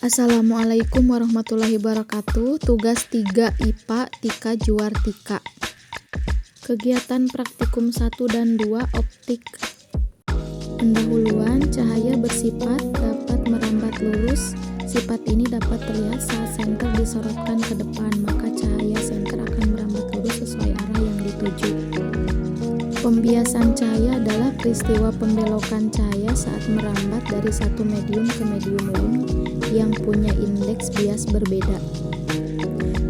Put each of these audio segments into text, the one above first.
Assalamualaikum warahmatullahi wabarakatuh. Tugas 3 IPA Tika Juartika. Kegiatan praktikum 1 dan 2 optik. Pendahuluan, cahaya bersifat dapat merambat lurus. Sifat ini dapat terlihat saat senter disorotkan ke depan, maka cahaya senter akan merambat lurus sesuai arah yang dituju. Pembiasan cahaya adalah peristiwa pembelokan cahaya saat merambat dari satu medium ke medium lain yang punya indeks bias berbeda.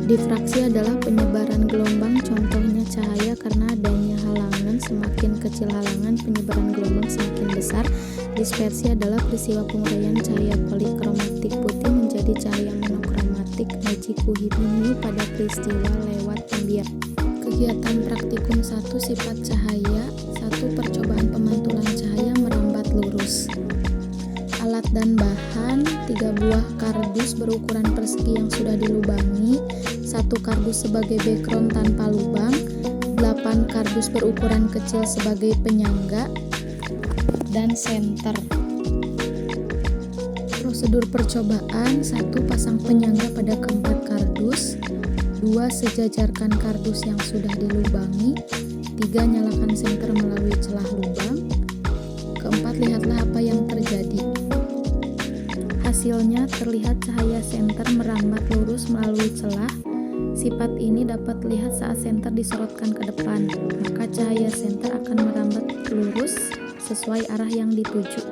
Difraksi adalah penyebaran gelombang, contohnya cahaya karena adanya halangan, semakin kecil halangan penyebaran gelombang semakin besar. Dispersi adalah peristiwa penguraian cahaya polikromatik putih menjadi cahaya monokromatik Meiji-Kuhibiniu pada peristiwa lewat pembiasan. Kegiatan praktikum 1 sifat cahaya. 1. Percobaan pemantulan cahaya merambat lurus. Alat dan bahan: 3 buah kardus berukuran persegi yang sudah dilubangi, 1 kardus sebagai background tanpa lubang, 8 kardus berukuran kecil sebagai penyangga, dan senter. Prosedur percobaan: 1. Pasang penyangga pada keempat kardus, 2. Sejajarkan kardus yang sudah dilubangi, 3. Nyalakan senter melalui celah lubang, 4. Lihatlah apa yang terjadi. Hasilnya terlihat cahaya senter merambat lurus melalui celah. Sifat ini dapat terlihat saat senter disorotkan ke depan, maka cahaya senter akan merambat lurus sesuai arah yang dituju.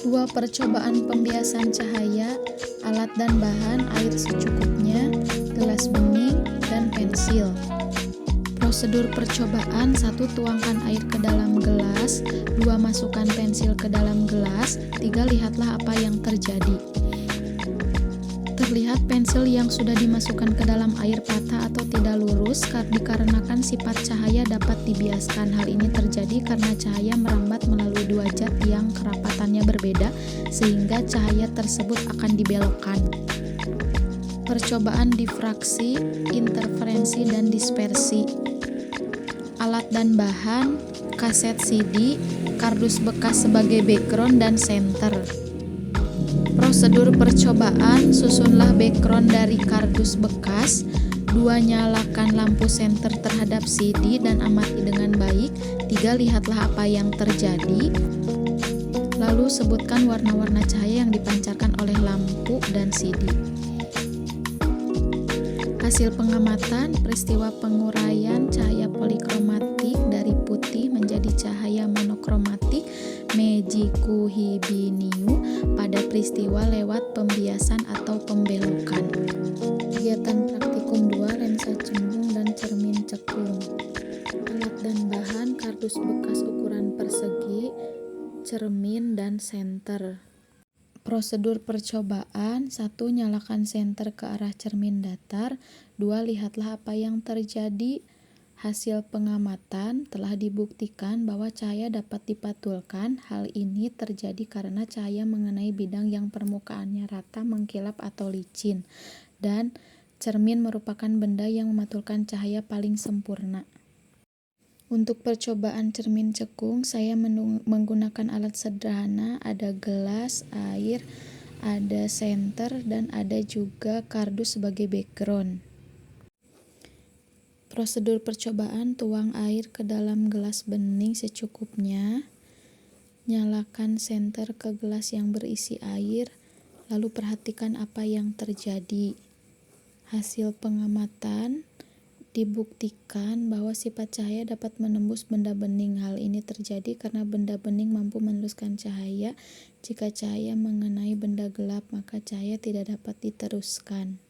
2. Percobaan pembiasan cahaya. Alat dan bahan: air secukupnya, gelas bening, dan pensil. Prosedur percobaan: 1. Tuangkan air ke dalam gelas, 2. Masukkan pensil ke dalam gelas, 3. Lihatlah apa yang terjadi. Terlihat pensil yang sudah dimasukkan ke dalam air patah atau tidak lurus dikarenakan sifat cahaya dapat dibiaskan. Hal ini terjadi karena cahaya merambat melalui 2 zat yang kerapatannya berbeda, sehingga cahaya tersebut akan dibelokkan. Percobaan difraksi, interferensi, dan dispersi. Alat dan bahan: kaset CD, kardus bekas sebagai background, dan senter. Prosedur percobaan: susunlah background dari kardus bekas, 2. Nyalakan lampu senter terhadap CD dan amati dengan baik, 3. Lihatlah apa yang terjadi. Lalu sebutkan warna-warna cahaya yang dipancarkan oleh lampu dan CD. Hasil pengamatan: peristiwa penguraian cahaya polikromatik dari putih menjadi cahaya monokromatik Meiji-Kuhibiniu pada peristiwa lewat pembiasan atau pembelokan. Kegiatan praktikum 2 lensa cembung dan cermin cekung. Alat dan bahan: kardus bekas ukuran persegi, cermin, dan senter. Prosedur percobaan: 1. Nyalakan senter ke arah cermin datar, 2. Lihatlah apa yang terjadi. Hasil pengamatan: telah dibuktikan bahwa cahaya dapat dipantulkan. Hal ini terjadi karena cahaya mengenai bidang yang permukaannya rata, mengkilap atau licin, dan cermin merupakan benda yang memantulkan cahaya paling sempurna. Untuk percobaan cermin cekung, saya menggunakan alat sederhana, ada gelas, air, ada senter, dan ada juga kardus sebagai background. Prosedur percobaan: tuang air ke dalam gelas bening secukupnya, nyalakan senter ke gelas yang berisi air, lalu perhatikan apa yang terjadi. Hasil pengamatan: dibuktikan bahwa sifat cahaya dapat menembus benda bening. Hal ini terjadi karena benda bening mampu meneruskan cahaya. Jika cahaya mengenai benda gelap, maka cahaya tidak dapat diteruskan.